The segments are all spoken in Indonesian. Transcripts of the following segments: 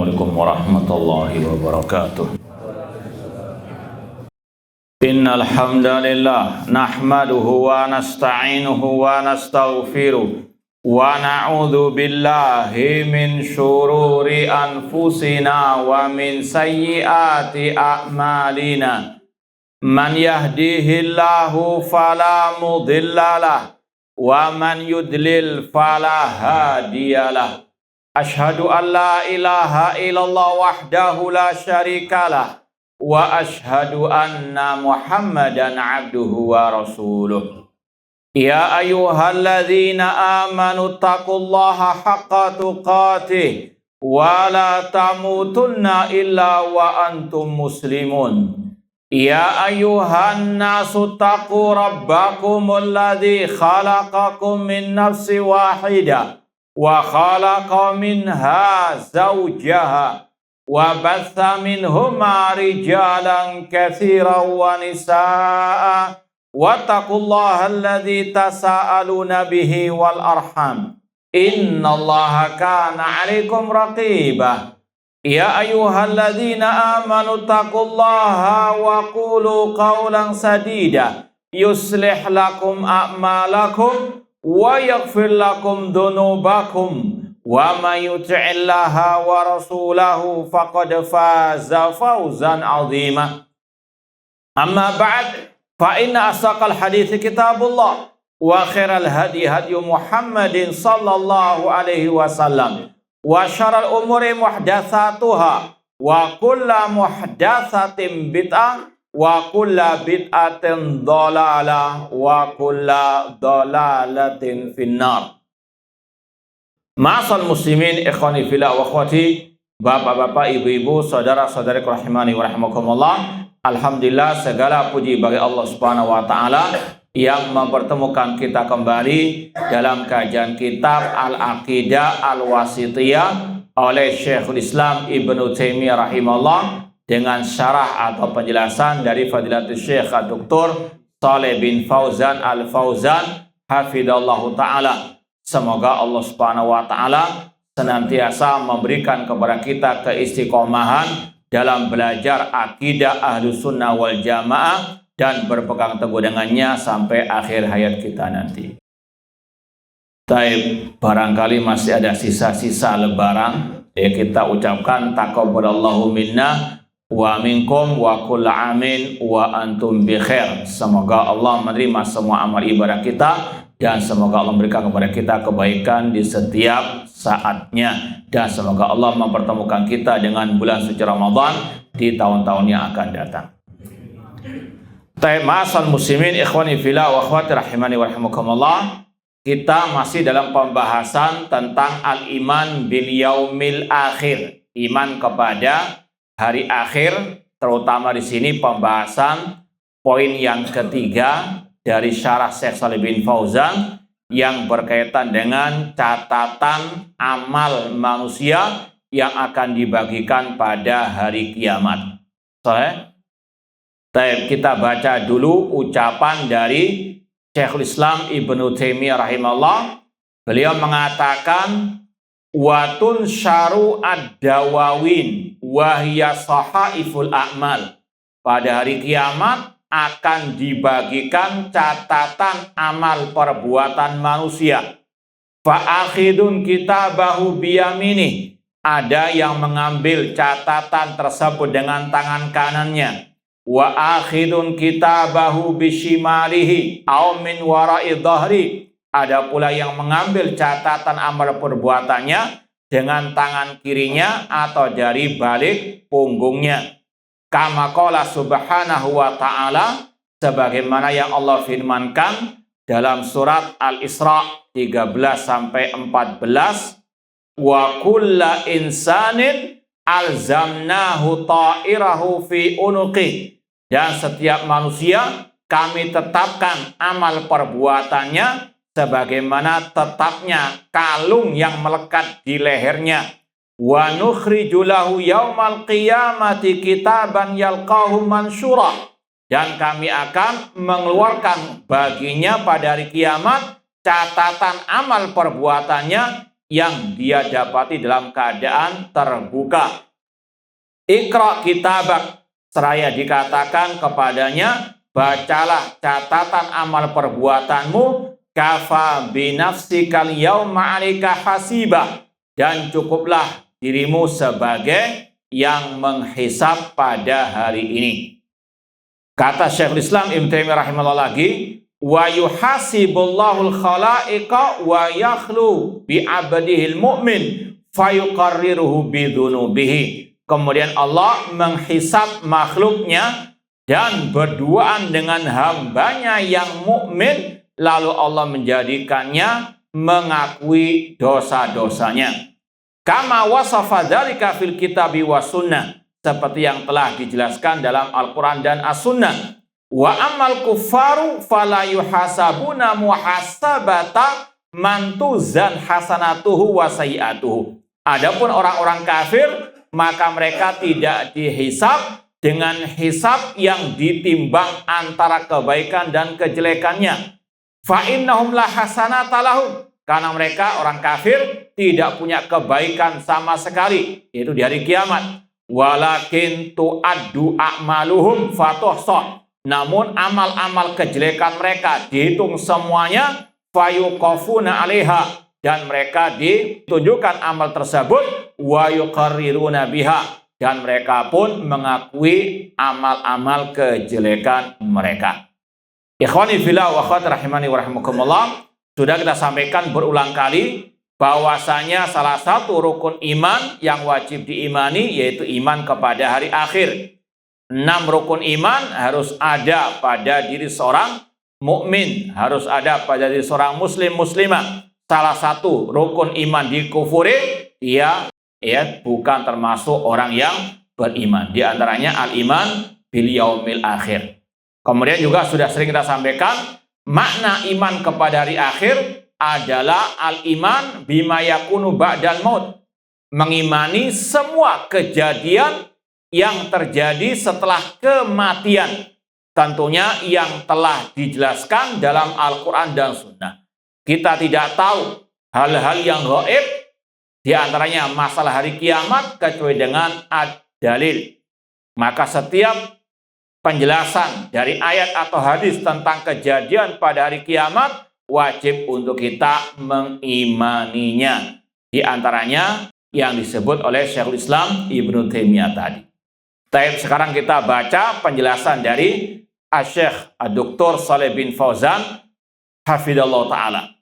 Assalamualaikum warahmatullahi wabarakatuh. Innal hamdalillah nahmaduhu wa nasta'inuhu wa nastaghfiruh wa na'udzu billahi min syururi anfusina wa min sayyiati a'malina. Man yahdihillahu fala mudhillalah wa man yudlil fala hadiyalah. Ashhadu an la ilaha illallah wahdahu la syarikalah wa ashhadu anna Muhammadan abduhu wa rasuluh. Ya ayyuhalladzina amanu taqullaha haqqa tuqatih wa la tamutunna illa wa antum muslimun. Ya ayyuhan nasu taqu rabbakumul ladzi khalaqakum min nafsin wahidah wa khalaqa minha zawjaha wa batha minhuma rijalan katsiran wa nisaa wattaqullaha alladzi tasaaluna bihi wal arham innallaha kana 'alaikum raqiba. Ya ayyuhalladzina amanu taqullaha wa qulu qawlan sadida yuslih lakum a'malakum wa yaghfir lakum dhunubakum wa may yuti'illaha wa rasulahu faqad faza fawzan 'azima. Amma ba'd, fa inna asdaqal hadithi kitabullah wa khairal hadi hadyu Muhammadin sallallahu alaihi wasallam wa syarrul umuri muhdatsatuha wa kullu muhdatsatin bid'ah wa kulla bid'atin dhalalah wa kulla dhalalatin finnar. Ma'asal muslimin ikhwani fillah wa akhwati, bapak-bapak, ibu-ibu, saudara-saudari rahimani wa rahimakumullah. Alhamdulillah, segala puji bagi Allah Subhanahu wa taala yang mempertemukan kita kembali dalam kajian kitab Al-Aqidah Al-Wasithiyah oleh Syekhul Islam Ibnu Taimiyah rahimahullah dengan syarah atau penjelasan dari Fadilatul Syekh Dr. Shalih bin Fauzan Al-Fauzan hafidhallahu ta'ala. Semoga Allah Subhanahu wa ta'ala senantiasa memberikan kepada kita keistiqomahan dalam belajar akidah Ahlus Sunnah wal Jamaah dan berpegang teguh dengannya sampai akhir hayat kita nanti. Taib, barangkali masih ada sisa-sisa lebaran, ya kita ucapkan taqabbalallahu minna wa minkum wa kullu amin wa antum bi khair. Semoga Allah menerima semua amal ibadah kita dan semoga Allah memberikan kepada kita kebaikan di setiap saatnya dan semoga Allah mempertemukan kita dengan bulan suci Ramadan di tahun-tahun yang akan datang. Ma'asal muslimin ikhwani fillah wa akhwati rahimani wa rahimakumullah. Kita masih dalam pembahasan tentang al-iman bil yaumil akhir, iman kepada hari akhir, terutama di sini pembahasan poin yang ketiga dari syarah Syekh Shalih bin Fauzan yang berkaitan dengan catatan amal manusia yang akan dibagikan pada hari kiamat. Kita baca dulu ucapan dari Syekhul Islam Ibnu Taimiyah rahimahullah. Beliau mengatakan watun syaru ad-dawawin wahya sahaiful a'mal. Pada hari kiamat akan dibagikan catatan amal perbuatan manusia. Fa'akhidun kitabahu biyaminih. Ada yang mengambil catatan tersebut dengan tangan kanannya. Wa akhidun kitabahu bishimalihi aw min wara'i dhahri. Ada pula yang mengambil catatan amal perbuatannya dengan tangan kirinya atau dari balik punggungnya. Kama qala subhanahu wa ta'ala, sebagaimana yang Allah firmankan dalam surat Al-Isra 13-14, wa kulla insanin alzamnahu ta'irahu fi unuqih. Dan setiap manusia kami tetapkan amal perbuatannya sebagaimana tetapnya kalung yang melekat di lehernya. Wa nukhriju lahu yaumal qiyamati kitaban yalqahu mansyura. Dan kami akan mengeluarkan baginya pada hari kiamat catatan amal perbuatannya yang dia dapati dalam keadaan terbuka. Iqra kitabak, seraya dikatakan kepadanya, bacalah catatan amal perbuatanmu, kafa binafsikal yauma 'alaika hasibah, dan cukuplah dirimu sebagai yang menghisab pada hari ini. Kata Syekhul Islam Ibnu Taimiyah rahimahullah lagi, wa yuhasibullahul khalaiqa wa yakhlu bi 'abdihil mu'min fayuqarriruhu bidzunubihi. Kemudian Allah menghisab makhluknya dan berduaan dengan hambanya yang mukmin, lalu Allah menjadikannya mengakui dosa-dosanya. Kama wasafa dzalika fil kitabi was sunnah, seperti yang telah dijelaskan dalam Al-Quran dan As-Sunnah. Wa amal kuffaru fala yuhasabuna muhasabata mantuzan hasanatuhu wa sayiatuhu. Adapun orang-orang kafir, maka mereka tidak dihisab dengan hisab yang ditimbang antara kebaikan dan kejelekannya. Fa innahum la hasanata lahum, karena mereka orang kafir tidak punya kebaikan sama sekali, yaitu di hari kiamat. Walakin tu'addu a'maluhum fatuhsah, namun amal-amal kejelekan mereka dihitung semuanya, fayuqafuna 'alaiha, dan mereka ditunjukkan amal tersebut, wa yuqarriruna biha, dan mereka pun mengakui amal-amal kejelekan mereka. Ikhwani fillah wa akhwati rahimani wa rahimakumullah, sudah kita sampaikan berulang kali bahwasanya salah satu rukun iman yang wajib diimani yaitu iman kepada hari akhir. 6 rukun iman harus ada pada diri seorang mukmin, harus ada pada diri seorang muslim muslimah. Salah satu rukun iman dikufuri, dia bukan termasuk orang yang beriman. Di antaranya al-iman bil yaumil akhir. Kemudian juga sudah sering kita sampaikan, makna iman kepada hari akhir adalah al-iman bima yakunu ba'dal maut, mengimani semua kejadian yang terjadi setelah kematian, tentunya yang telah dijelaskan dalam Al-Quran dan Sunnah. Kita tidak tahu hal-hal yang gaib, di antaranya masalah hari kiamat, kecuali dengan ad-dalil. Maka setiap penjelasan dari ayat atau hadis tentang kejadian pada hari kiamat wajib untuk kita mengimaninya. Di antaranya yang disebut oleh Syekhul Islam Ibnu Taimiyah tadi. Sekarang kita baca penjelasan dari Asy-Syaikh Dr. Shalih bin Fauzan hafidhallahu taala.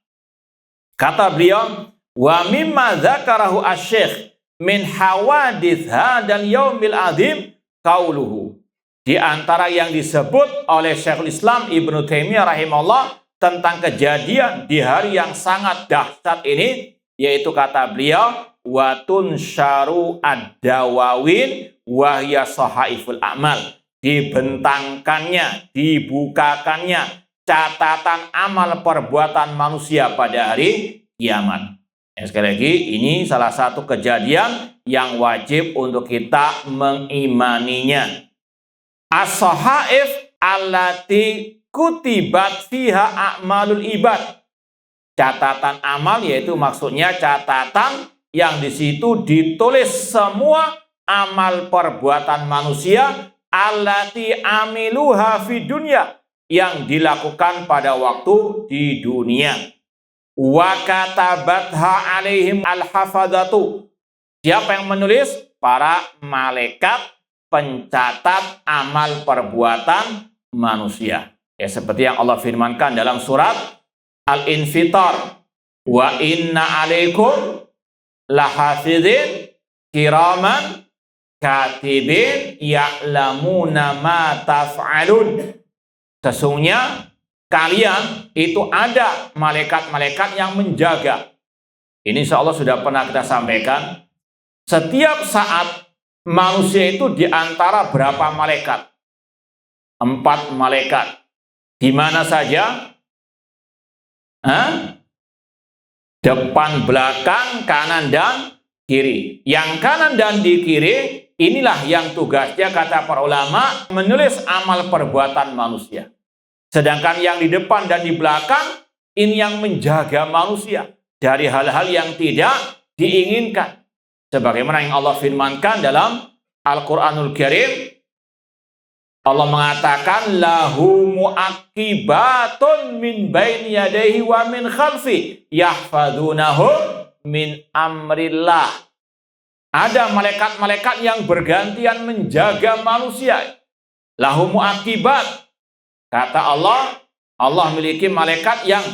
Kata beliau, wa mimma dzakarahu asy-Syaikh min hawadits hadzal yaumil azim qauluhu. Di antara yang disebut oleh Syekhul Islam Ibnu Taimiyah rahimahullah tentang kejadian di hari yang sangat dahsyat ini, yaitu kata beliau, wa tunsharu ad-dawawin wa hiya sahaiful a'mal. Dibentangkannya, dibukakannya catatan amal perbuatan manusia pada hari kiamat. Sekali lagi, ini salah satu kejadian yang wajib untuk kita mengimaninya. As-sahaif allati kutibat fiha a'malul ibad. Catatan amal yaitu maksudnya catatan yang di situ ditulis semua amal perbuatan manusia allati amiluha fi dunya, yang dilakukan pada waktu di dunia. Wa katabatha alaihim al-hafadzatu. Siapa yang menulis? Para malaikat pencatat amal perbuatan manusia. Ya, seperti yang Allah firmankan dalam surat Al-Infitar, wa inna alaikum lahafidhin kiraman katibin ya'lamuna ma taf'alun. Sesungguhnya kalian itu ada malaikat-malaikat yang menjaga. Ini insya Allah sudah pernah kita sampaikan. Setiap saat manusia itu di antara berapa malaikat? 4 malaikat. Di mana saja? Depan, belakang, kanan, dan kiri. Yang kanan dan di kiri, inilah yang tugasnya, kata para ulama, menulis amal perbuatan manusia. Sedangkan yang di depan dan di belakang, ini yang menjaga manusia. dari hal-hal yang tidak diinginkan. Sebagaimana yang Allah firmankan dalam Al-Quranul Karim, Allah mengatakan lahu muaqibatun min baini yadayhi wa min khalfi yahfadunahu min amrillah. Ada malaikat-malaikat yang bergantian menjaga manusia. Lahu muaqibat. Kata Allah, Allah memiliki malaikat yang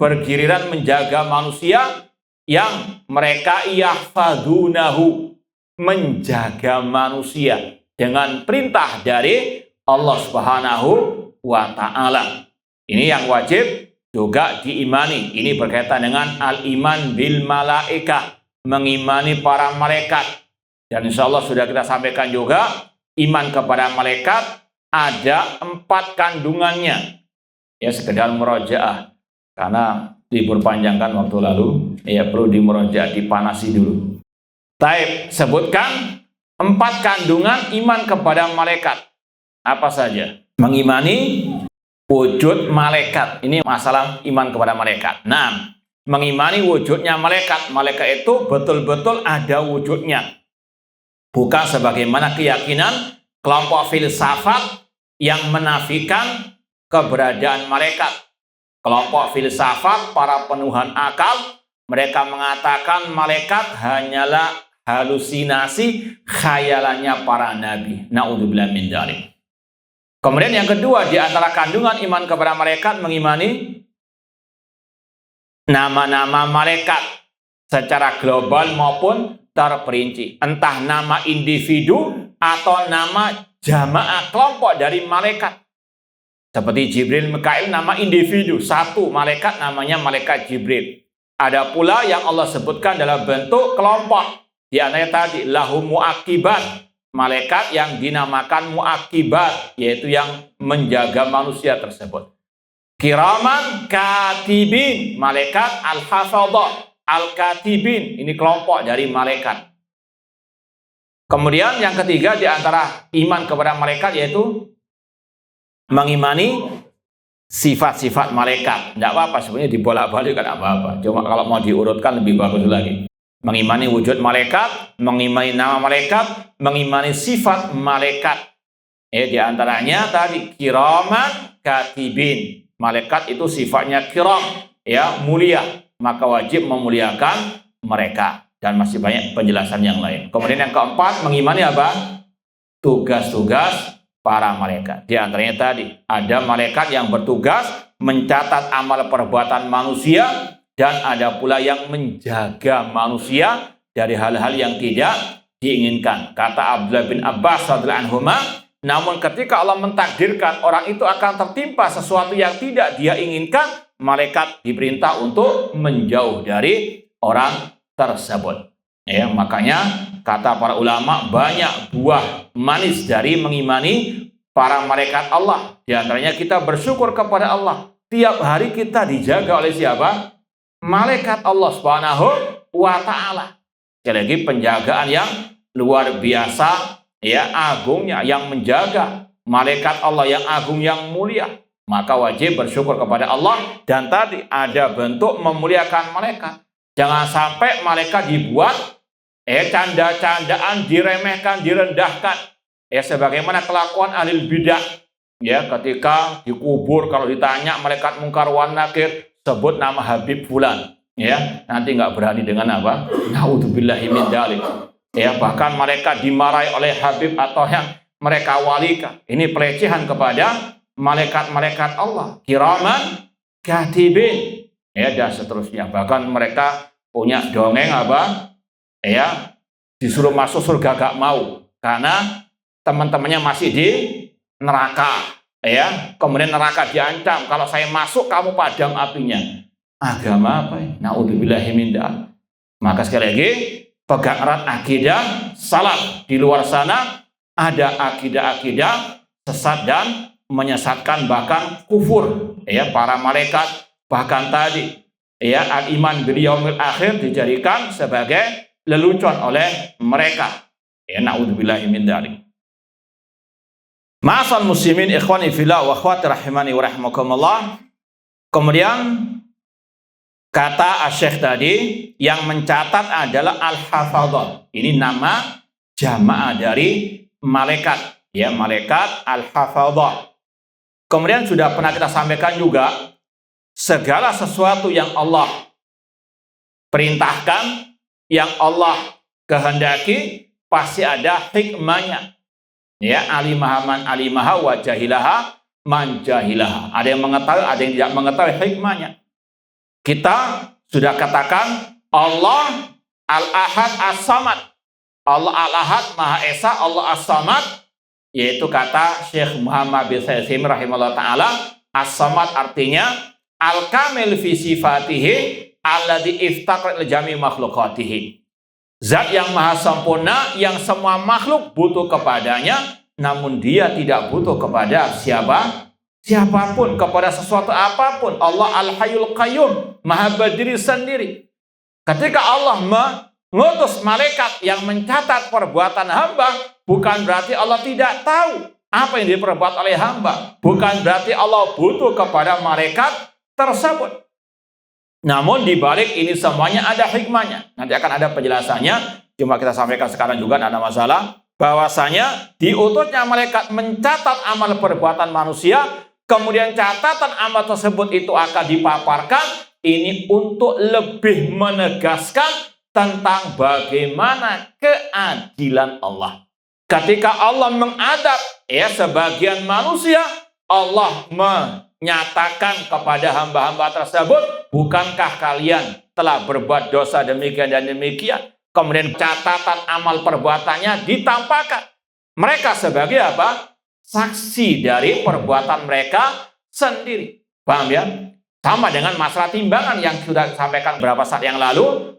bergiliran menjaga manusia, yang mereka yahfadunahu, menjaga manusia dengan perintah dari Allah Subhanahu wa Ta'ala. Ini yang wajib juga diimani. Ini berkaitan dengan al-iman bil malaikah, mengimani para malaikat. Dan insya Allah sudah kita sampaikan juga, iman kepada malaikat ada 4 kandungannya. Ya, sekedar murojaah, karena libur panjang kan waktu lalu, ya perlu dimurojaah, dipanasi dulu. Taib, sebutkan 4 kandungan iman kepada malaikat. Apa saja? Mengimani wujud malaikat. Ini masalah iman kepada malaikat. Nah, mengimani wujudnya malaikat. Malaikat itu betul-betul ada wujudnya. Bukan sebagaimana keyakinan kelompok filsafat yang menafikan keberadaan malaikat. Kelompok filsafat, para penuhan akal, mereka mengatakan malaikat hanyalah halusinasi khayalannya para nabi. Na'udzubillah min dzalik. Kemudian yang kedua, di antara kandungan iman kepada malaikat, mengimani nama-nama malaikat secara global maupun terperinci. Entah nama individu atau nama jamaah kelompok dari malaikat. Seperti Jibril, Mikail, nama individu. Satu malaikat namanya malaikat Jibril. Ada pula yang Allah sebutkan dalam bentuk kelompok. Di antaranya tadi, lahu muaqibat. Malaikat yang dinamakan muaqibat, yaitu yang menjaga manusia tersebut. Kiraman katibin, malaikat al-hafadhah, al-katibin, ini kelompok dari malaikat. Kemudian yang ketiga di antara iman kepada malaikat yaitu mengimani sifat-sifat malaikat. Tidak apa-apa sebenarnya, dibolak-balik kan apa-apa. Cuma kalau mau diurutkan lebih bagus lagi. Mengimani wujud malaikat, mengimani nama malaikat, mengimani sifat malaikat. Di antaranya tadi kiraman katibin. Malaikat itu sifatnya kiram, ya, mulia. Maka wajib memuliakan mereka. Dan masih banyak penjelasan yang lain. Kemudian yang keempat, mengimani apa? Tugas-tugas para malaikat. Di antaranya tadi, ada malaikat yang bertugas mencatat amal perbuatan manusia, dan ada pula yang menjaga manusia dari hal-hal yang tidak diinginkan. Kata Abdullah bin Abbas radhiyallahu anhu, namun ketika Allah mentakdirkan orang itu akan tertimpa sesuatu yang tidak dia inginkan, malaikat diperintah untuk menjauh dari orang tersebut. Ya, makanya kata para ulama, banyak buah manis dari mengimani para malaikat Allah. Di antaranya kita bersyukur kepada Allah. Tiap hari kita dijaga oleh siapa? Malaikat Allah Subhanahu wa Ta'ala. Sekali lagi, penjagaan yang luar biasa, ya, agungnya, yang menjaga malaikat Allah yang agung, yang mulia. Maka wajib bersyukur kepada Allah. Dan tadi ada bentuk memuliakan malaikat. Jangan sampai malaikat dibuat canda-candaan, diremehkan, direndahkan. Sebagaimana kelakuan ahli bidah. Ya, ketika dikubur, kalau ditanya malaikat mungkar wan nakir, sebut nama Habib fulan, ya, nanti nggak berani dengan apa? Na'udzubillahi min dzalik. Ya, bahkan mereka dimarahi oleh Habib atau yang mereka walikan. Ini pelecehan kepada malaikat-malaikat Allah. Kiraman katibin, ya, dan seterusnya. Bahkan mereka punya dongeng apa? Ya, disuruh masuk surga gak mau karena teman-temannya masih di neraka. Ya, kemudian neraka diancam, kalau saya masuk kamu padam apinya. Agama apa ya? Na'udzubillahi min dzalik. Maka sekali lagi, pegang erat akidah salaf. Di luar sana ada akidah-akidah sesat dan menyesatkan, bahkan kufur. Ya, para malaikat, bahkan tadi, ya, al-iman bil yaumil akhir dijadikan sebagai lelucon oleh mereka. Ya, na'udzubillahi min dzalik. Ma'asal muslimin ikhwani fillah wa akhwati rahimani wa rahimakumullah. Kemudian Kata Asy-Syaikh tadi, yang mencatat adalah al-hafadhah. Ini nama jamaah dari malaikat, ya, malaikat al-hafadhah. Kemudian sudah pernah kita sampaikan juga, segala sesuatu yang Allah perintahkan, yang Allah kehendaki, pasti ada hikmahnya. Ya, alimaha man alimaha wa jahilaha man jahilaha. Ada yang mengetahui, ada yang tidak mengetahui hikmahnya. Kita sudah katakan Allah Al-Ahad As-Samad. Allah Al-Ahad Maha Esa, Allah As-Samad, yaitu kata Syekh Muhammad bin Saisim rahimahullah ta'ala, As-Samad artinya Al-Kamil fi sifatihi alladhi iftaqar jami makhlukatihi. Zat yang maha sempurna, yang semua makhluk butuh kepadanya, namun dia tidak butuh kepada siapapun, kepada sesuatu apapun. Allah Al-Hayyul Qayyum, maha berdiri sendiri. Ketika Allah mengutus malaikat yang mencatat perbuatan hamba, bukan berarti Allah tidak tahu apa yang diperbuat oleh hamba. Bukan berarti Allah butuh kepada malaikat tersebut. Namun di balik ini semuanya ada hikmahnya. Nanti akan ada penjelasannya. Cuma kita sampaikan sekarang juga, tidak ada masalah. Bahwasanya diutusnya malaikat mencatat amal perbuatan manusia, kemudian catatan amal tersebut itu akan dipaparkan. Ini untuk lebih menegaskan tentang bagaimana keadilan Allah. Ketika Allah mengadab ya sebagian manusia, Allah menyatakan kepada hamba-hamba tersebut, bukankah kalian telah berbuat dosa demikian dan demikian? Kemudian catatan amal perbuatannya ditampakkan. Mereka sebagai apa? Saksi dari perbuatan mereka sendiri. Paham ya? Sama dengan masalah timbangan yang sudah disampaikan beberapa saat yang lalu.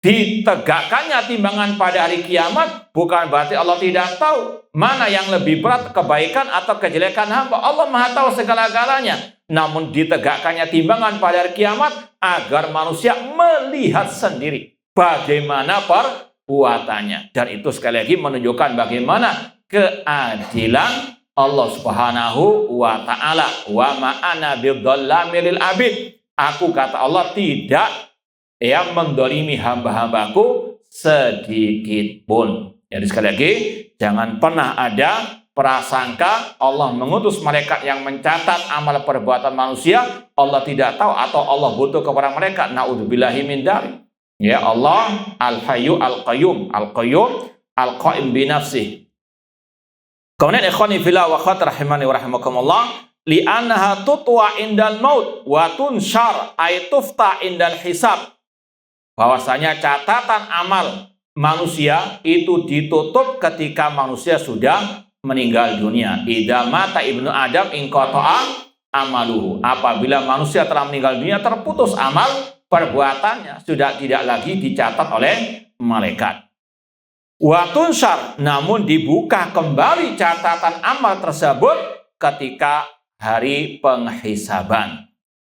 Ditegakkannya timbangan pada hari kiamat bukan berarti Allah tidak tahu mana yang lebih berat, kebaikan atau kejelekan hamba. Allah Maha tahu segala-galanya. Namun ditegakkannya timbangan pada hari kiamat agar manusia melihat sendiri bagaimana perbuatannya. Dan itu sekali lagi menunjukkan bagaimana keadilan Allah Subhanahu wa ta'ala. Wa ma'ana bidzallamil abid. Aku, kata Allah, tidak yang mendolimi hamba-hambaku sedikit pun. Jadi sekali lagi, jangan pernah ada prasangka Allah mengutus malaikat yang mencatat amal perbuatan manusia, Allah tidak tahu atau Allah butuh kepada mereka. Na'udzubillahi min dzalik. Ya, Allah Al-Hayyu Al-Qayyum, Al-Qayyum Al-Qaim bi nafsihi. Kemudian ikhwani fillah wa akhwati rahimani wa rahimakumullah, li'annaha tutwa indal maut wa tunshar ay tufta indal hisab. Bahwasanya catatan amal manusia itu ditutup ketika manusia sudah meninggal dunia. Idza mata ibnu Adam inqata'a amaluhu. Apabila manusia telah meninggal dunia, terputus amal perbuatannya, sudah tidak lagi dicatat oleh malaikat. Wa tunshar, namun dibuka kembali catatan amal tersebut ketika hari penghisaban.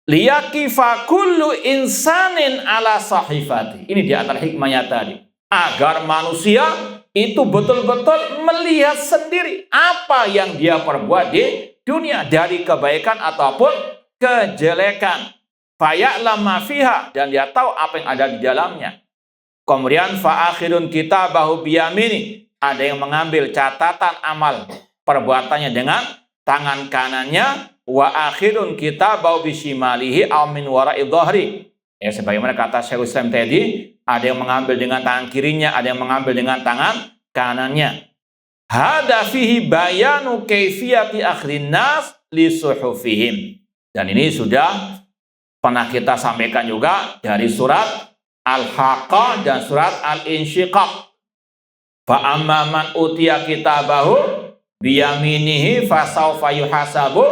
Liyakifa kullu insanin ala sahifati. Ini di antara hikmahnya tadi. Agar manusia itu betul-betul melihat sendiri apa yang dia perbuat di dunia, dari kebaikan ataupun kejelekan. Faya'lam ma fiha, dan dia tahu apa yang ada di dalamnya. Kemudian fa'akhirun kitabahu biyamini, ada yang mengambil catatan amal perbuatannya dengan tangan kanannya. Wa akhirun kitabahu bisimalihi aw min wara'i dhahri. Ya, sebagaimana kata Syekhul Islam tadi, ada yang mengambil dengan tangan kirinya, ada yang mengambil dengan tangan kanannya. Hada fihi bayanu kaifiyati akhrin nas li suhufihim. Dan ini sudah pernah kita sampaikan juga dari surat Al-Haqqah dan surat Al-Insyiqaq. Fa amma man utiya kitabahu biyaminihi fasawfa yuhasabu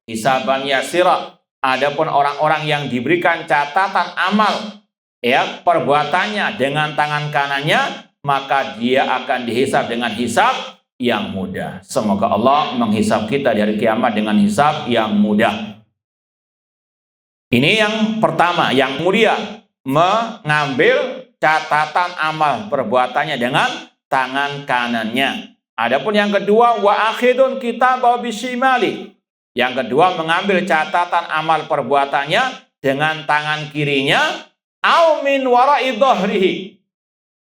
hisaban yasira. Adapun orang-orang yang diberikan catatan amal ya perbuatannya dengan tangan kanannya, maka dia akan dihisab dengan hisab yang mudah. Semoga Allah menghisab kita di hari kiamat dengan hisab yang mudah. Ini yang pertama, yang mulia, mengambil catatan amal perbuatannya dengan tangan kanannya. Adapun yang kedua, wa akhidun kitabahu bisimali. Yang kedua, mengambil catatan amal perbuatannya dengan tangan kirinya, au min wara'i dhahrihi,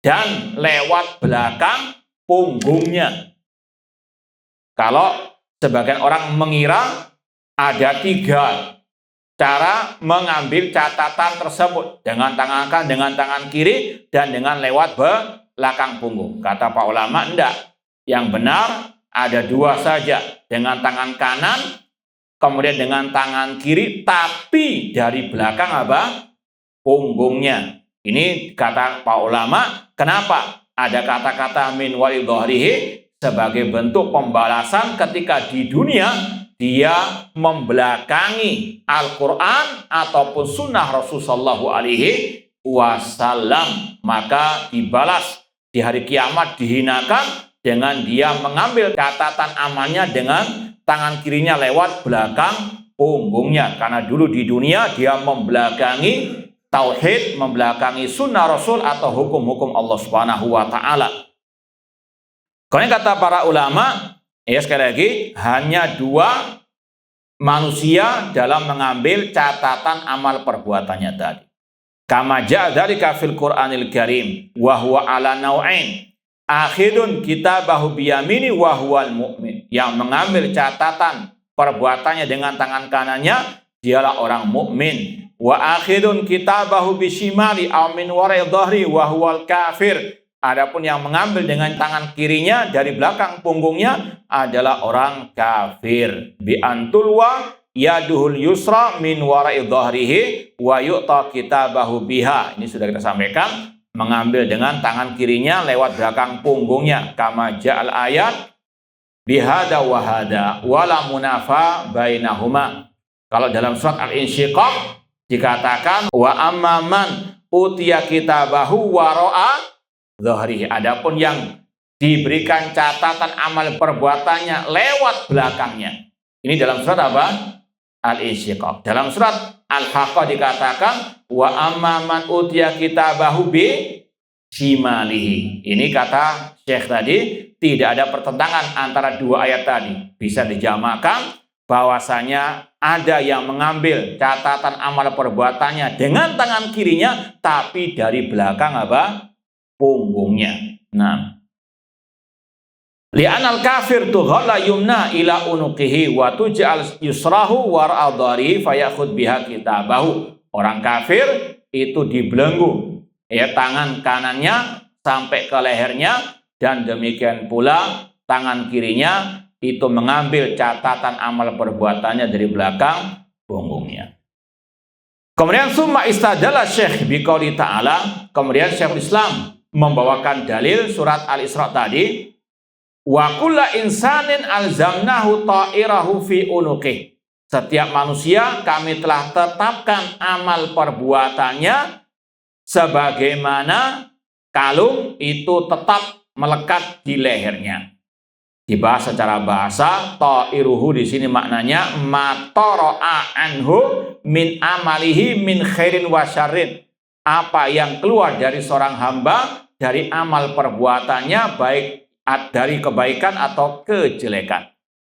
dan lewat belakang punggungnya. Kalau sebagian orang mengira ada 3 cara mengambil catatan tersebut, dengan tangan kanan, dengan tangan kiri, dan dengan lewat belakang punggung. Kata Pak ulama, enggak. Yang benar ada 2 saja, dengan tangan kanan, kemudian dengan tangan kiri, tapi dari belakang apa? Punggungnya. Ini kata Pak ulama, kenapa ada kata-kata min wali dhahrihi? Sebagai bentuk pembalasan ketika di dunia dia membelakangi Al-Quran ataupun sunnah Rasulullah SAW, maka dibalas di hari kiamat, dihinakan dengan dia mengambil catatan amalnya dengan tangan kirinya lewat belakang punggungnya. Karena dulu di dunia dia membelakangi tauhid, membelakangi sunnah Rasul atau hukum-hukum Allah Subhanahu wa Ta'ala. Kemudian kata para ulama, ya sekali lagi, hanya 2 manusia dalam mengambil catatan amal perbuatannya tadi. Kama ja'a dzalika fil Qur'anil Karim wa huwa ala nau'ain. Akhidun kitabahu biyamini wa huwal mu'min. Yang mengambil catatan perbuatannya dengan tangan kanannya dialah orang mukmin. Wa akhidun kitabahu bisimali aw min wara'i dhahri wa huwal kafir. Adapun yang mengambil dengan tangan kirinya dari belakang punggungnya adalah orang kafir. Bi antulwa yaduhul yusra min wara'i dhahrihi wa yu'ta kitabahu biha. Ini sudah kita sampaikan, mengambil dengan tangan kirinya lewat belakang punggungnya. Kama ja'al ayat bihada wa hada wala munafa bainahuma. Kalau dalam surat Al-Insyiqaq dikatakan wa amman utiya kitabahu wara'a dhahrihi. Adapun yang diberikan catatan amal perbuatannya lewat belakangnya. Ini dalam surat apa? Al-Insyiqaq. Dalam surat Al-Haqqah dikatakan wa amman utiya kitabahu bi shimalihi. Ini kata Syekh tadi, tidak ada pertentangan antara 2 ayat tadi. Bisa dijamakkan bahwasanya ada yang mengambil catatan amal perbuatannya dengan tangan kirinya, tapi dari belakang apa? Punggungnya. Nah, li'anal kafir tughalla yumna ila unuqihi wa tuj'al yusrahu wara'a dhahrihi fayakhud biha kitabahu. Orang kafir itu dibelenggu, ya, tangan kanannya sampai ke lehernya, dan demikian pula tangan kirinya itu mengambil catatan amal perbuatannya dari belakang punggungnya. Kemudian summa istadalla Syekh biqauli ta'ala, kemudian Syekhul Islam membawakan dalil surat Al-Isra tadi, wa kullu insanin alzamnahu ta'irahu fi unuqih. Setiap manusia kami telah tetapkan amal perbuatannya sebagaimana kalung itu tetap melekat di lehernya. Dibahas secara bahasa, ta'iruhu di sini maknanya matara'a anhu min amalihi min khairin wa syarrin. Apa yang keluar dari seorang hamba dari amal perbuatannya, baik dari kebaikan atau kejelekan.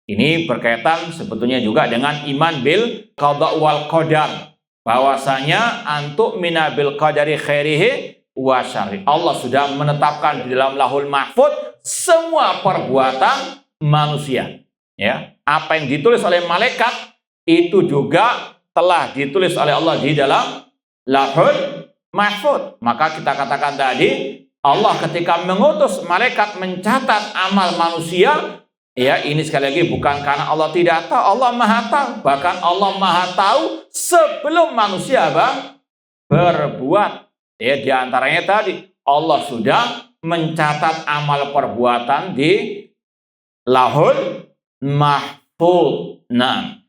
Ini berkaitan sebetulnya juga dengan iman bil qada wal qadar, bahwasanya antuk mina bil qadari khairihi wa syarri. Allah sudah menetapkan di dalam Lauhul Mahfuz semua perbuatan manusia, ya. Apa yang ditulis oleh malaikat itu juga telah ditulis oleh Allah di dalam Lauhul Mahfuz. Maka kita katakan tadi, Allah ketika mengutus malaikat mencatat amal manusia, ya, ini sekali lagi bukan karena Allah tidak tahu, Allah Maha tahu. Bahkan Allah Maha tahu sebelum manusia berbuat. Ya, di antaranya tadi Allah sudah mencatat amal perbuatan di Lauhul Mahfuz. Nah,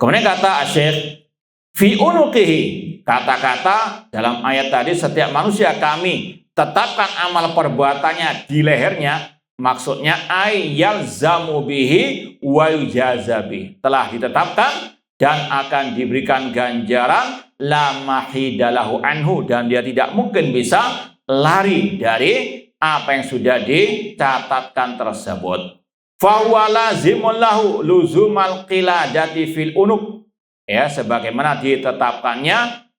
kemudian kata Syekh fi unuqihi, kata-kata dalam ayat tadi setiap manusia kami tetapkan amal perbuatannya di lehernya, maksudnya ayyalzamu bihi wa yujazabi, telah ditetapkan dan akan diberikan ganjaran la mahidalahu anhu, dan dia tidak mungkin bisa lari dari apa yang sudah dicatatkan tersebut. Fa huwa lazimun lahu luzumal qiladati fil unuq, ya sebagaimana ditetapkannya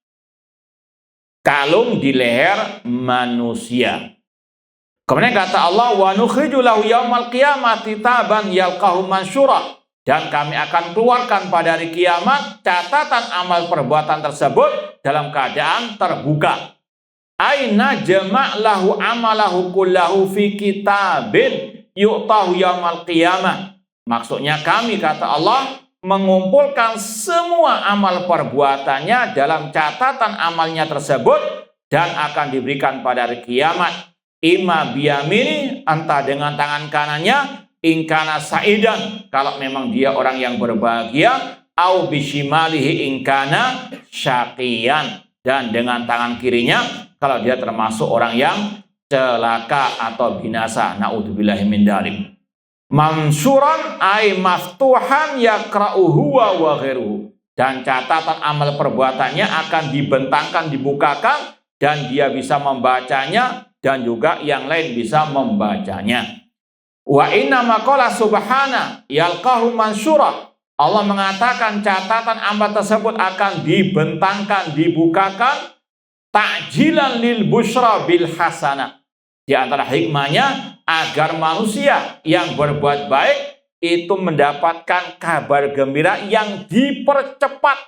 kalung di leher manusia. Kemudian kata Allah, wa nukhriju lahu yaumal qiyamati kitaban yalqahu mansyura, dan kami akan keluarkan pada hari kiamat catatan amal perbuatan tersebut dalam keadaan terbuka. Aina jama' lahu amalahu kullahu fi kitabin yu'tahu yaumal qiyamah. Maksudnya kami, kata Allah, mengumpulkan semua amal perbuatannya dalam catatan amalnya tersebut dan akan diberikan pada hari kiamat. Ima biyamini, entah dengan tangan kanannya, ingkana sa'idan, kalau memang dia orang yang berbahagia, au bishimalihi ingkana syaqiyan, dan dengan tangan kirinya kalau dia termasuk orang yang celaka atau binasa. Na'udzubillahi min dzalik. Mansuran ay maftuhan yakra'uhu wa ghairuhu, dan catatan amal perbuatannya akan dibentangkan, dibukakan, dan dia bisa membacanya dan juga yang lain bisa membacanya. Wa inna maqala subhana yalqahu mansura, Allah mengatakan catatan amal tersebut akan dibentangkan, dibukakan, ta'jilan lil busyra bil hasanah. Di antara hikmahnya agar manusia yang berbuat baik itu mendapatkan kabar gembira yang dipercepat,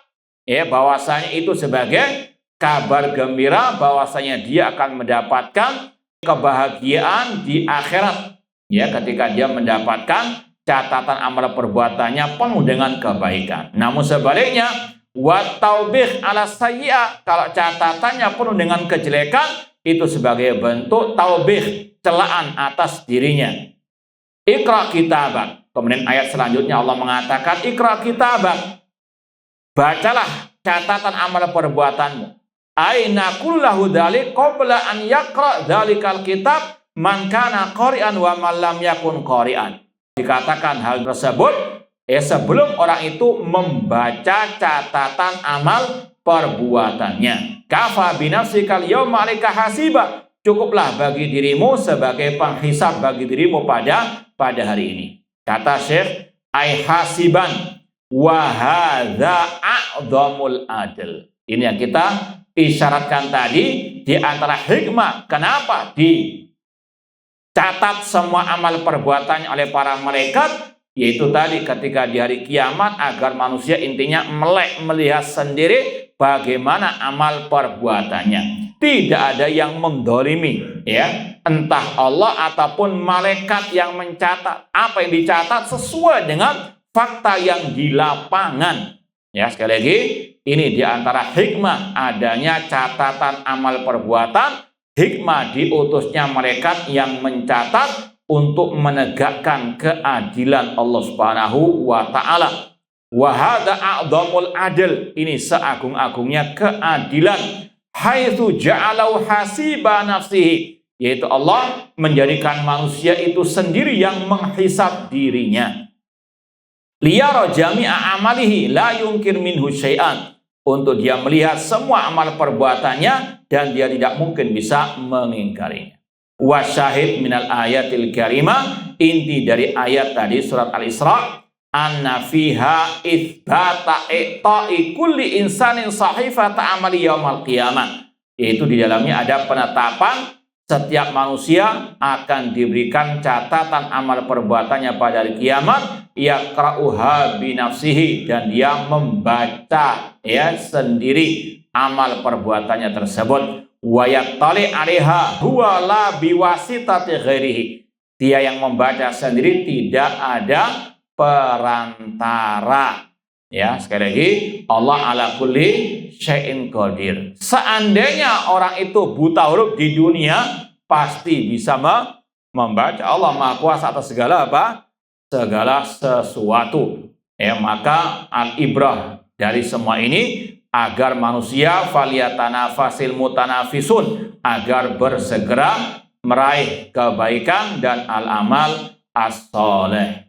ya, bahwasanya itu sebagai kabar gembira bahwasanya dia akan mendapatkan kebahagiaan di akhirat, ya, ketika dia mendapatkan catatan amal perbuatannya penuh dengan kebaikan. Namun sebaliknya, wa taubih ala sayyi'ah, kalau catatannya penuh dengan kejelekan, itu sebagai bentuk taubih, celaan atas dirinya. Iqra kitabak. Kemudian ayat selanjutnya Allah mengatakan, Iqra kitabak, bacalah catatan amal perbuatanmu. Aina kullahu dzalik qabla an yaqra dzalikal kitab man kana qari'an wa man lam yakun qari'an. Dikatakan hal tersebut sebelum orang itu membaca catatan amal perbuatannya. Kafa binafsikal yawma 'alaika hasiba, cukuplah bagi dirimu sebagai penghisab bagi dirimu pada hari ini. Kata Syekh, ai hasiban wa hadza a'dhamul adl. Ini yang kita isyaratkan tadi, di antara hikmah kenapa dicatat semua amal perbuatannya oleh para malaikat, yaitu tadi ketika di hari kiamat agar manusia intinya melek melihat sendiri bagaimana amal perbuatannya. Tidak ada yang mendolimi, ya, entah Allah ataupun malaikat yang mencatat. Apa yang dicatat sesuai dengan fakta yang di lapangan. Ya, sekali lagi, ini di antara hikmah adanya catatan amal perbuatan, hikmah diutusnya malaikat yang mencatat untuk menegakkan keadilan Allah Subhanahu wa taala. Wa hadza a'dhamul adl, ini seagung-agungnya keadilan. Haitsu ja'alau hasiba nafsihi, yaitu Allah menjadikan manusia itu sendiri yang menghisab dirinya. Liyara jami'a amalihi la yungkir minhu syai'an, untuk dia melihat semua amal perbuatannya dan dia tidak mungkin bisa mengingkarinya. Wa syahid minal ayatil karimah, inti dari ayat tadi surat Al-Isra, anna fiha itsbata i'ta'i kulli insanin sahifata amali yaumal qiyamah, yaitu di dalamnya ada penetapan setiap manusia akan diberikan catatan amal perbuatannya pada hari kiamat, yaqra'uha binafsihi, dan dia membaca, ya, sendiri amal perbuatannya tersebut. Wa yattali 'alaiha huwa la biwasitati ghairihi, dia yang membaca sendiri, tidak ada perantara. Ya, sekali lagi, Allah ala kulli syai'in qadir. Seandainya orang itu buta huruf di dunia, pasti bisa membaca. Allah Maha Kuasa atas segala apa? Segala sesuatu. Ya, maka al-ibrah dari semua ini agar manusia faliyatanafasil mutanafisun, agar bersegera meraih kebaikan dan al-amal as-soleh.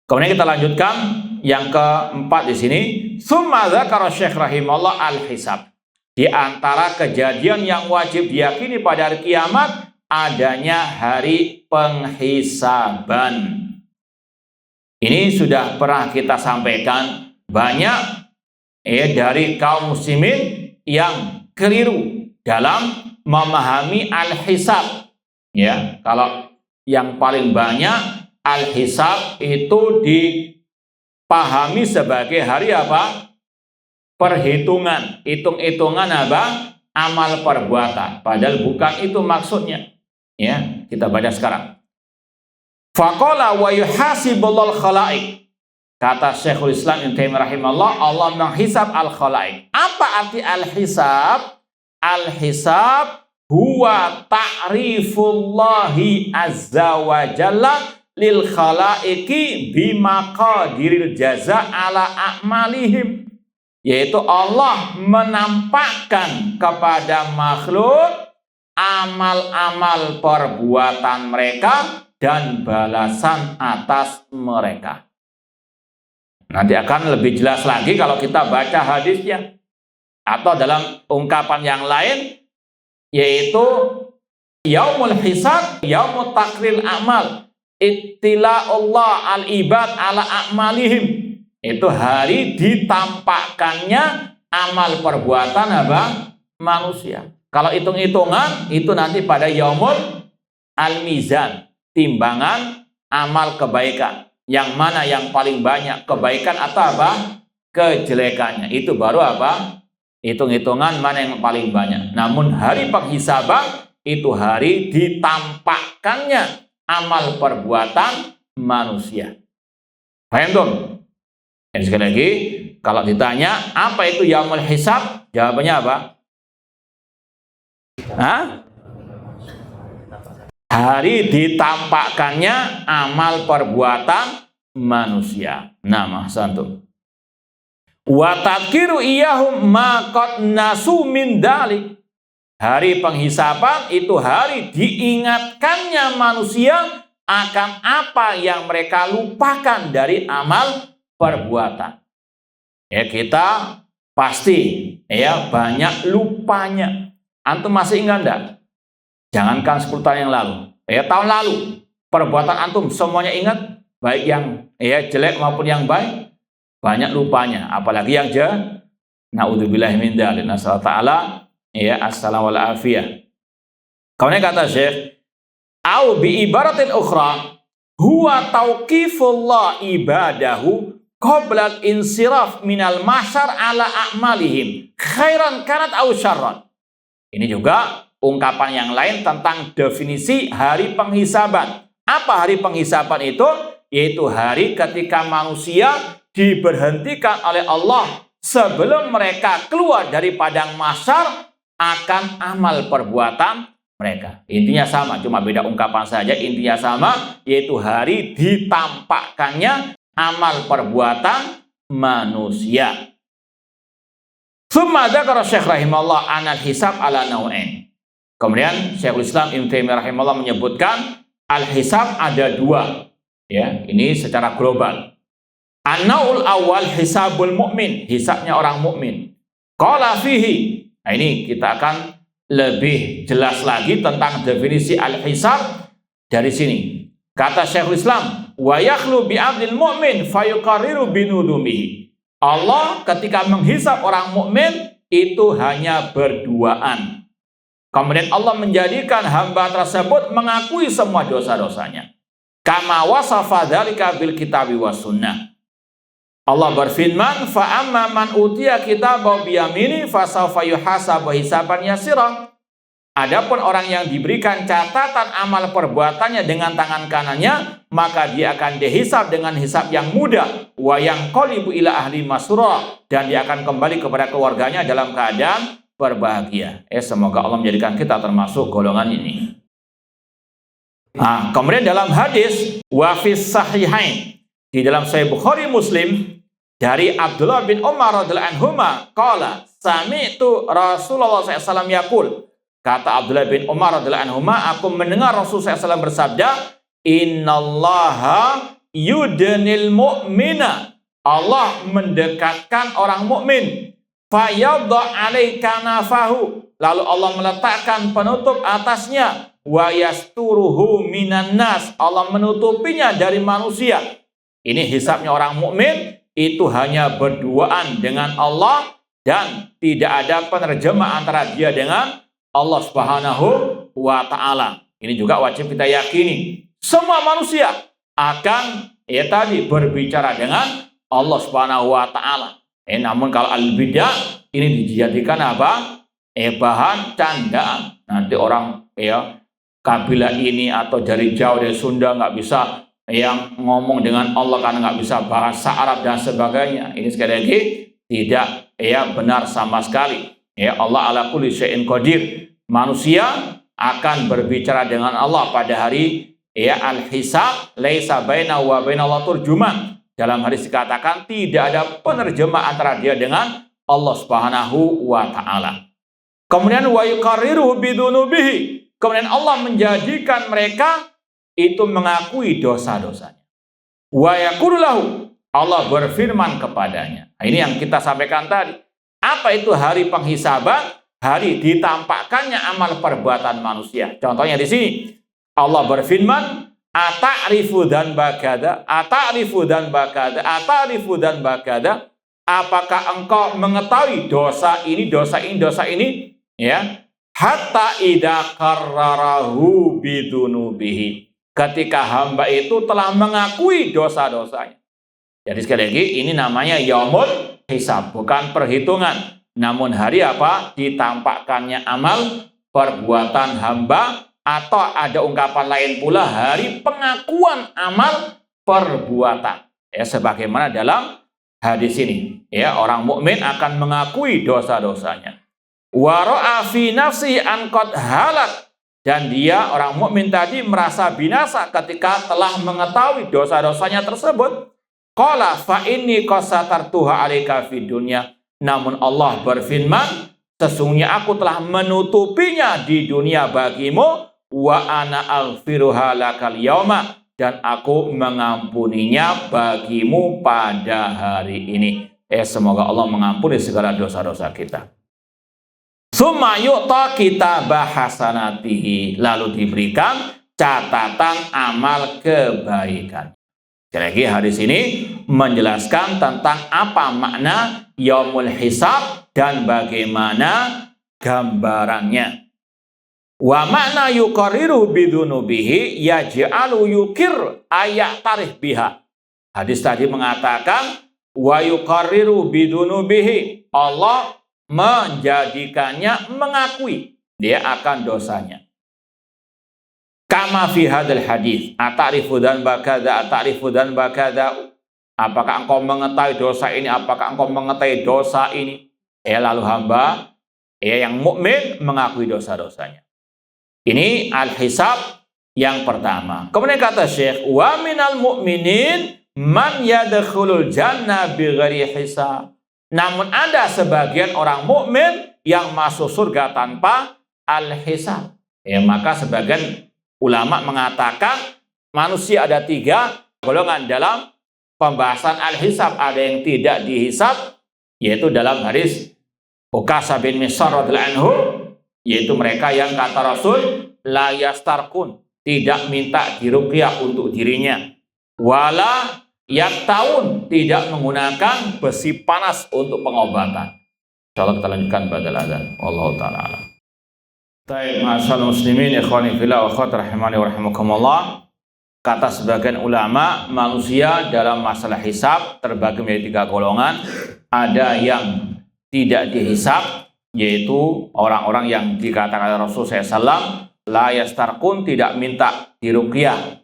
Kemudian kita lanjutkan yang keempat di sini. Tsumma dzakara Syekh rahimahullah al-hisab. Di antara kejadian yang wajib diyakini pada hari kiamat adanya hari penghisaban. Ini sudah pernah kita sampaikan banyak dari kaum muslimin yang keliru dalam memahami al-hisab. Ya, kalau yang paling banyak al-hisab itu dipahami sebagai hari apa? Perhitungan, hitung-hitungan apa? Amal perbuatan. Padahal bukan itu maksudnya. Ya, kita baca sekarang. Faqala wa yuhasibullahu al-khalaiq. Kata Syekhul Islam Ibnu Taimiyah rahimahullah, Allah menghisab al-khalaiq. Apa arti al-hisab? Al-hisab huwa ta'rifullahi azza wa jalla lil khalaiqi bimaqadiril jaza ala a'malihim. Yaitu Allah menampakkan kepada makhluk amal-amal perbuatan mereka dan balasan atas mereka. Nanti akan lebih jelas lagi kalau kita baca hadisnya. Atau dalam ungkapan yang lain, yaitu yaumul hisab, yaumut takril amal, ittila'ullah al-ibad ala a'malihim. Itu hari ditampakkannya amal perbuatan apa? Manusia. Kalau hitung-hitungan, itu nanti pada yaumul al-mizan, timbangan amal kebaikan. Yang mana yang paling banyak kebaikan atau apa? Kejelekannya. Itu baru apa? Hitung-hitungan mana yang paling banyak. Namun hari penghisaban itu hari ditampakkannya amal perbuatan manusia. Paham tuh? Dan sekali lagi, kalau ditanya apa itu yaumul hisab, jawabannya apa? Hah? Hari ditampakkannya amal perbuatan manusia. Nah, mahsantum. Wa tadkiru iyahum ma qad nasu min dalik. Hari penghisaban itu hari diingatkannya manusia akan apa yang mereka lupakan dari amal perbuatan. Ya, kita pasti banyak lupanya. Antum masih ingat enggak? Jangankan 10 tahun yang lalu. Tahun lalu perbuatan antum semuanya ingat, baik yang jelek maupun yang baik. Banyak lupanya, apalagi yang naudzubillahi min dzalik. Nasallahu ta'ala assalamu wal afiyah. Kemudian kata Syekh, au bi ibaratin ukhra huwa tauqifullah ibadahu qabla al-insiraf minal mahsyar ala a'malihim khairan kanat au syarran. Ini juga ungkapan yang lain tentang definisi hari penghisaban. Apa hari penghisaban itu? Yaitu hari ketika manusia diberhentikan oleh Allah sebelum mereka keluar dari padang mahsyar akan amal perbuatan mereka. Intinya sama, cuma beda ungkapan saja. Intinya sama, yaitu hari ditampakkannya amal perbuatan manusia. Tsumma dzakara Syekh rahimahullah anal hisab ala nau'ain. Kemudian Syekhul Islam Ibnu Taimiyah rahimahullah menyebutkan al-hisab ada dua. Ya, ini secara global. An-naul awal hisabul mu'min, hisabnya orang mukmin. Qala fihi. Nah, ini kita akan lebih jelas lagi tentang definisi al-hisab dari sini. Kata Syekhul Islam, wa yakhlu bi 'abdil mu'min fayuqarriru binudumihi. Allah ketika menghisab orang mukmin itu hanya berduaan. Kemudian Allah menjadikan hamba tersebut mengakui semua dosa-dosanya. Kama wasafa dzalika bil kitabi was sunnah. Allah berfirman, fa amma man utiya kitabahu biyamini fasawfa yuhasabu hisaban yasira. Adapun orang yang diberikan catatan amal perbuatannya dengan tangan kanannya, maka dia akan dihisab dengan hisab yang mudah. Wa yanqalibu ila ahli masrura, dan dia akan kembali kepada keluarganya dalam keadaan berbahagia. Semoga Allah menjadikan kita termasuk golongan ini. Kemudian dalam hadis wa fis sahihain, di dalam Sahih Bukhari Muslim dari Abdullah bin Umar radhiyallahu anhuma qala sami'tu Rasulullah SAW yaqul. Kata Abdullah bin Umar radhiyallahu anhuma, aku mendengar Rasulullah SAW bersabda, innallaha yudnil mu'mina. Allah mendekatkan orang mukmin. Fayadha 'alaika nafahu. Lalu Allah meletakkan penutup atasnya. Wa yasturuhu minan nas. Allah menutupinya dari manusia. Ini hisabnya orang mukmin itu hanya berduaan dengan Allah dan tidak ada penerjemah antara dia dengan Allah Subhanahu wa Ta'ala. Ini juga wajib kita yakini. Semua manusia akan tadi berbicara dengan Allah Subhanahu wa Ta'ala. Namun kalau al-bidah ini dijadikan apa? Bahan candaan. Nanti orang kabilah ini atau dari jauh dari Sunda nggak bisa yang ngomong dengan Allah karena nggak bisa bahasa Arab dan sebagainya. Ini sekali lagi tidak benar sama sekali. Allah ala kulli syai'in qadir. Manusia akan berbicara dengan Allah pada hari al-hisab, laisa bainahu wa bainallah turjuman. Dalam hadis dikatakan tidak ada penerjemah antara dia dengan Allah Subhanahu wa Ta'ala. Kemudian wa yuqarriruhu bidunubihi. Kemudian Allah menjadikan mereka itu mengakui dosa-dosanya. Wa yaqulu lahu, Allah berfirman kepadanya. Nah, ini yang kita sampaikan tadi. Apa itu hari penghisaban? Hari ditampakkannya amal perbuatan manusia. Contohnya di sini Allah berfirman, ata'rifu dan bakada, ata'rifu dan bakada, ata'rifu dan bakada. Apakah engkau mengetahui dosa ini, dosa ini, dosa ini? Hatta idza qarrarahu bidunubihi. Ketika hamba itu telah mengakui dosa-dosanya. Jadi sekali lagi ini namanya yaumul hisab, bukan perhitungan. Namun hari apa? Ditampakkannya amal perbuatan hamba, atau ada ungkapan lain pula hari pengakuan amal perbuatan. Sebagaimana dalam hadis ini, orang mukmin akan mengakui dosa-dosanya. Wa ra'a fi nafsi an qad halak, dan dia orang mukmin tadi merasa binasa ketika telah mengetahui dosa-dosanya tersebut. Qala fa inni qasatartuha 'alaika fid dunya. Namun Allah berfirman, sesungguhnya aku telah menutupinya di dunia bagimu, wa ana aghfiruha lakal yauma, dan aku mengampuninya bagimu pada hari ini. Semoga Allah mengampuni segala dosa-dosa kita. Summa yu'ta kitabah hasanatihi, lalu diberikan catatan amal kebaikan. Sekali lagi hadis ini menjelaskan tentang apa makna yaumul hisab dan bagaimana gambarannya. Wa makna yuqarriru bidunubihi yaj'alu yukir ayat tarikh biha. Hadis tadi mengatakan wa yuqarriru bidunubihi, Allah menjadikannya mengakui dia akan dosanya. Kama fi hadal hadis, ata'rifu dan bakada, ata'rifu dan bakada. Apakah engkau mengetahui dosa ini? Apakah engkau mengetahui dosa ini? Lalu hamba yang mukmin mengakui dosa-dosanya. Ini al-hisab yang pertama. Kemudian kata Syekh, wa minal mu'minin man yadkhulul jannah bighairi hisab. Namun ada sebagian orang mukmin yang masuk surga tanpa al-hisab. Maka sebagian ulama mengatakan manusia ada 3 golongan dalam pembahasan al-hisab. Ada yang tidak dihisab, yaitu dalam hadis Uqasah bin Mihsan radhiyallahu anhu, yaitu mereka yang kata Rasul la yastarqun, tidak minta diruqyah untuk dirinya, wala yaktawun, tidak menggunakan besi panas untuk pengobatan. Insyaallah kita lanjutkan badal adzan. Wallahu taala alam. Baik, ma'asyiral muslimin, ikhwani fillah wa akhwat rahimani wa rahimakumullah. Kata sebagian ulama, manusia dalam masalah hisab terbagi menjadi 3 golongan. Ada yang tidak dihisab, yaitu orang-orang yang dikatakan Rasulullah SAW la yastarqun, tidak minta diruqyah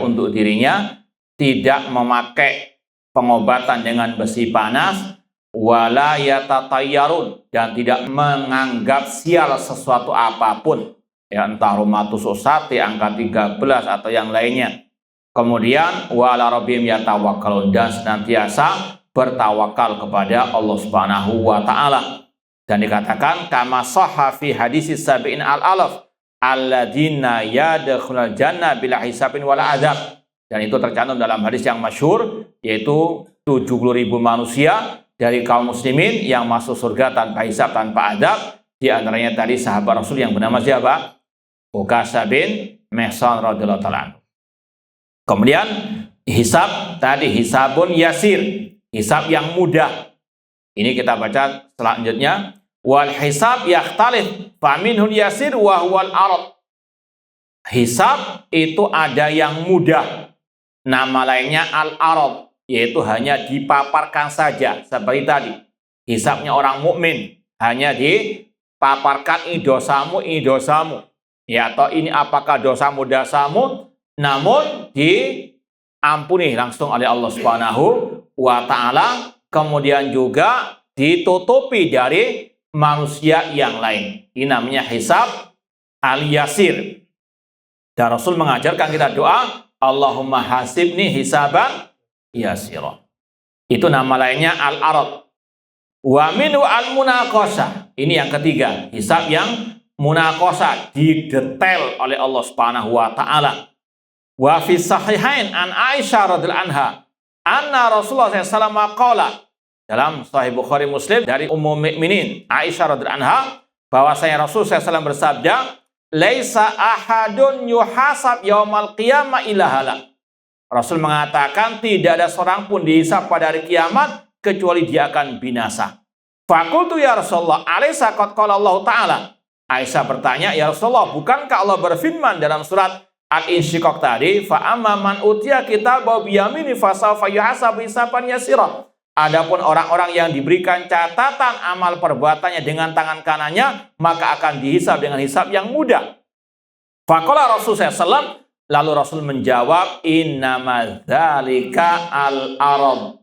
untuk dirinya, tidak memakai pengobatan dengan besi panas, wala yatatayyarun, dan tidak menganggap sial sesuatu apapun, entah rumatus usati angka 13 atau yang lainnya. Kemudian wala rabbihim yatawakkalun, dan senantiasa bertawakal kepada Allah Subhanahu wa taala. Dan dikatakan kama sahha fi hadis sabi'in al-alaf alladzina yadkhulul jannah bila hisabin wala azab. Dan itu tercantum dalam hadis yang masyhur, yaitu 70.000 manusia dari kaum muslimin yang masuk surga tanpa hisab, tanpa adab. Di antaranya tadi sahabat Rasul yang bernama siapa? Uqasah bin Mihsan radhiyallahu ta'ala anhu. Kemudian hisab tadi hisabun yasir. hisab yang mudah. Ini kita baca selanjutnya. Wal hisab yakhtalif faminhul yasir wa huwal arad. Hisab itu ada yang mudah. Nama lainnya al-arad, yaitu hanya dipaparkan saja seperti tadi. Hisabnya orang mukmin hanya dipaparkan ini dosamu, ini dosamu. Ya, atau ini apakah dosamu, dosamu, namun diampuni langsung oleh Allah Subhanahu wa taala, kemudian juga ditutupi dari manusia yang lain. Ini namanya hisab al-yasir. Dan Rasul mengajarkan kita doa, Allahumma hasibni hisaban yasira. Itu nama lainnya al-arad. Wa minhu al-munaqashah. Ini yang ketiga, hisab yang munaqashah, didetail oleh Allah Subhanahu wa taala. Wa fi sahihain an Aisyah radhiyallahu anha anna Rasulullah sallallahu alaihi wasallam dalam Sahih Bukhari Muslim dari Ummul Mukminin Aisyah radhiyallahu anha bahwasanya Rasul SAW bersabda, "Laisa ahadun yuhasab yaumal qiyamah illa halak." Rasul mengatakan tidak ada seorang pun dihisab pada hari kiamat kecuali dia akan binasa. Fakultu ya Rasulullah, alaysa qad qala Allah Ta'ala. Aisyah bertanya, ya Rasulullah, bukankah Allah berfirman dalam surat Al-Insyiqaq tadi, fa amma man utiya kitabahu biyamini fasawfa yuhasabu hisaban yasira. Adapun orang-orang yang diberikan catatan amal perbuatannya dengan tangan kanannya, maka akan dihisab dengan hisab yang mudah. Faqala Rasul SAW, lalu Rasul menjawab, innama dzalika al-arad.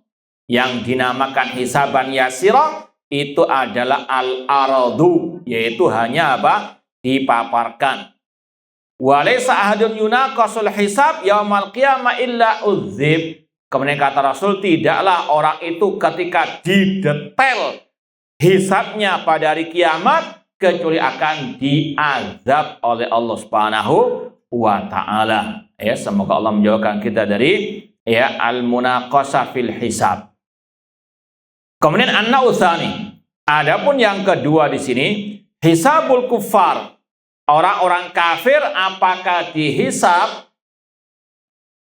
Yang dinamakan hisaban yasira itu adalah al-aradu, yaitu hanya apa? Dipaparkan. Walaysa ahadun yunaqasul hisab yaumal qiyamah illa udzib. Kemudian kata Rasul, tidaklah orang itu ketika didetail hisabnya pada hari kiamat kecuali akan diazab oleh Allah Subhanahu wa taala. Ya, semoga Allah menjauhkan kita dari al-munaqashah fil hisab. Kemudian an-nausani. Adapun yang kedua di sini, hisabul kuffar. Orang-orang kafir apakah dihisab?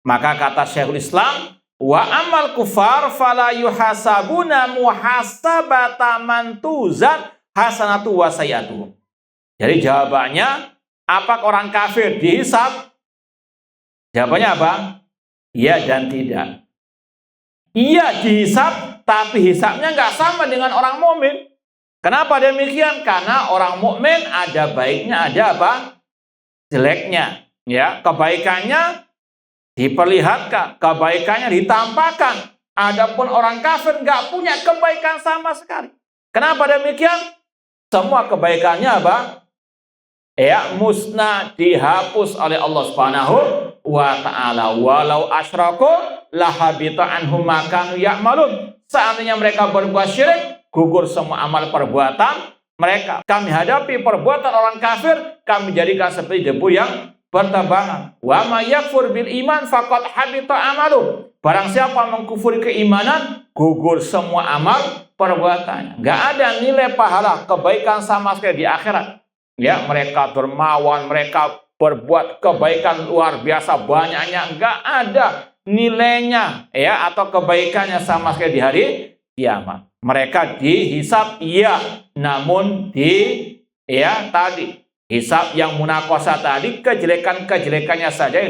Maka kata Syekhul Islam, wa amal kufar fala yuhasabuna muhasabata mantuzan hasanatu wa sayyatu. Jadi jawabannya, apakah orang kafir dihisab? Jawabannya apa? Iya dan tidak. Iya dihisab, tapi hisabnya nggak sama dengan orang mukmin. Kenapa demikian? Karena orang mukmin ada baiknya, ada apa? Jeleknya. Ya, kebaikannya diperlihatkan, kebaikannya ditampakkan. Adapun orang kafir nggak punya kebaikan sama sekali. Kenapa demikian? Semua kebaikannya apa? Ya, musnah, dihapus oleh Allah Subhanahu wa taala. Walau asyraku lahabita anhum ma kanu ya'malun. Seandainya mereka berbuat syirik, gugur semua amal perbuatan mereka. Kami hadapi perbuatan orang kafir, kami jadikan seperti debu yang berterbangan. Wa may yakfur bil iman faqad habita amalu. Barang siapa mengkufuri keimanan, gugur semua amal perbuatannya. Enggak ada nilai pahala kebaikan sama sekali di akhirat. Ya, mereka dermawan, mereka berbuat kebaikan luar biasa banyaknya, enggak ada nilainya ya atau kebaikannya sama sekali di hari kiamat. Mereka dihisab iya, namun tadi hisab yang munaqashah tadi kejelekannya saja yang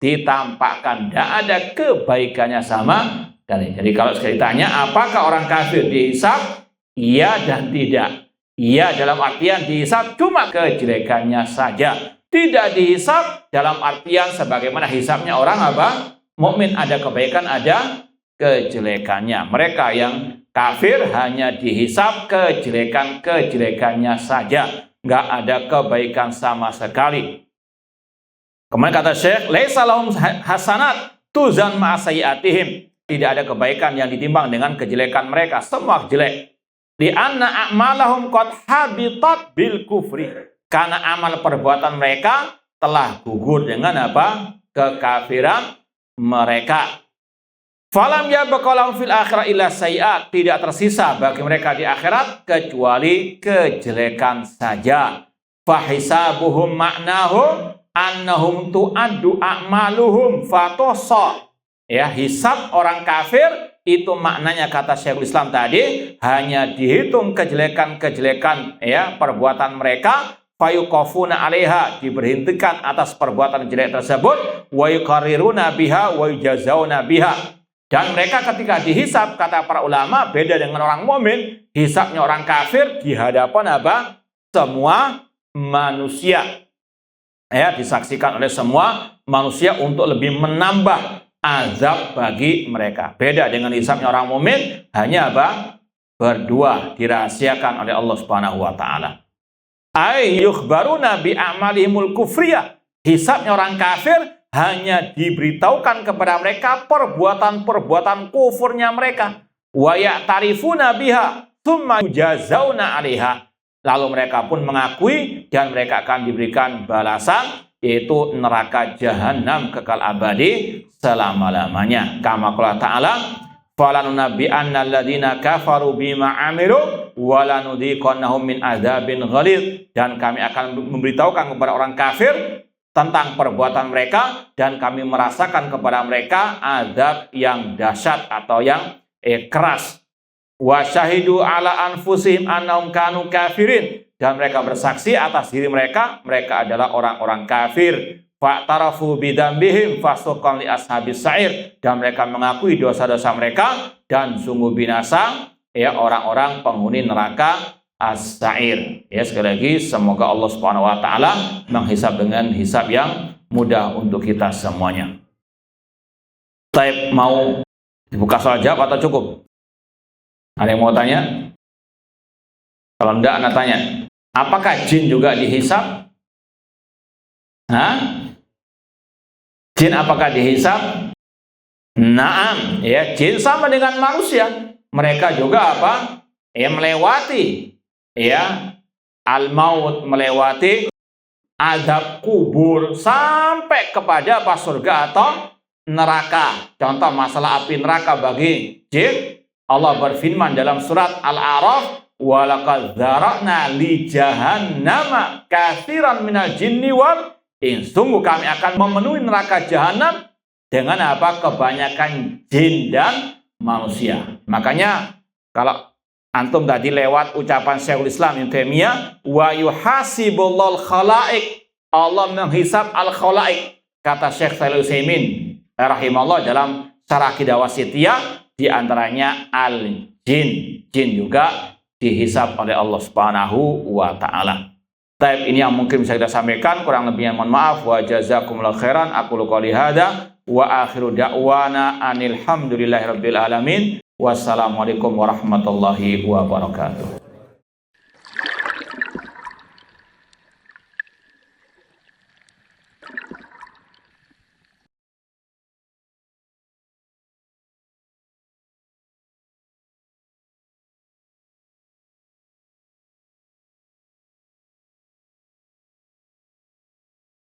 ditampakkan, tidak ada kebaikannya sama sekali. Jadi kalau sekali tanya apakah orang kafir dihisab? Iya dan tidak. Iya dalam artian dihisab cuma kejelekannya saja. Tidak dihisab dalam artian sebagaimana hisabnya orang apa? Mukmin, ada kebaikan, ada kejelekannya. Mereka yang kafir hanya dihisab kejelekannya saja. Nggak ada kebaikan sama sekali. Kemudian kata Syekh, laisa lahum hasanat tuzan ma'a sayyi'atihim. Tidak ada kebaikan yang ditimbang dengan kejelekan mereka. Semua jelek. Di anna a'malahum qad habitat bil kufri. Karena amal perbuatan mereka telah gugur dengan apa? Kekafiran mereka. Falam yabqa lahum fil akhirah illa sayyi'at. Tidak tersisa bagi mereka di akhirat kecuali kejelekan saja. Fahisabuhum ma'nahum annahum tu'addu a'maluhum fatosa. Ya, hisab orang kafir itu maknanya kata Syekhul Islam tadi hanya dihitung kejelekan-kejelekan ya perbuatan mereka, fayuqafuna 'alaiha, diberhentikan atas perbuatan jelek tersebut, wa yuqarriruna biha wa yujazauna biha. Dan mereka ketika dihisab, kata para ulama, beda dengan orang mukmin, hisabnya orang kafir di hadapan apa? Semua manusia. Ya, disaksikan oleh semua manusia untuk lebih menambah azab bagi mereka. Beda dengan hisabnya orang mukmin, hanya apa? Berdua, dirahasiakan oleh Allah Subhanahu wa taala. Ay yukhbaruna bi a'malihimul kufriyah. Hisabnya orang kafir hanya diberitahukan kepada mereka perbuatan-perbuatan kufurnya mereka. Wa ya'tarifuna biha tsumma yujazauna 'alaiha. Lalu mereka pun mengakui dan mereka akan diberikan balasan, yaitu neraka jahanam kekal abadi selama-lamanya. Kama qala ta'ala, falanunabbi'anna alladziina kafaru bima 'amilu wa lanudhiqannahum min adzabin ghalidz. Dan kami akan memberitahukan kepada orang kafir tentang perbuatan mereka, dan kami merasakan kepada mereka azab yang dahsyat atau yang keras. Wa syahidu ala anfusihim annahum kanu kafirin. Dan mereka bersaksi atas diri mereka, mereka adalah orang-orang kafir. Fa'tarafu bidzambihim fasuqan li ashabis sa'ir. Dan mereka mengakui dosa-dosa mereka, dan sungguh binasa ya orang-orang penghuni neraka as-sa'ir. Ya, sekali lagi semoga Allah Subhanahu wa taala menghisab dengan hisab yang mudah untuk kita semuanya. Baik, mau dibuka soal jawab atau cukup? Ada yang mau tanya? Kalau enggak, Anda tanya. Apakah jin juga dihisab? Hah? Jin apakah dihisab? Naam, ya, jin sama dengan manusia. Mereka juga apa? Ya, melewati ya al-maut, melewati azab kubur sampai kepada apa? Surga atau neraka. Contoh masalah api neraka bagi jin, Allah berfirman dalam surat Al-A'raf, walaqad dzara'na li jahannama katsiran minal jinni wal ins. Sungguh kami akan memenuhi neraka jahanam dengan apa? Kebanyakan jin dan manusia. Makanya kalau antum tadi lewat ucapan Syekhul Islam Ibnu Taimiyah, wa yuhasibullahu khalaik, Allah menghisab al-khalaik. Kata Syekh Shalih Utsaimin rahimahullah dalam Syarah Aqidah Wasithiyah, di antaranya al-jin. Jin juga dihisab oleh Allah Subhanahu wa taala. Taib, ini yang mungkin bisa kita sampaikan, kurang lebihnya mohon maaf. Wa jazakumullahu khairan. Aqulu qouli hadza wa akhiru da'wana anil hamdulillahirabbil alamin. Wassalamualaikum warahmatullahi wabarakatuh.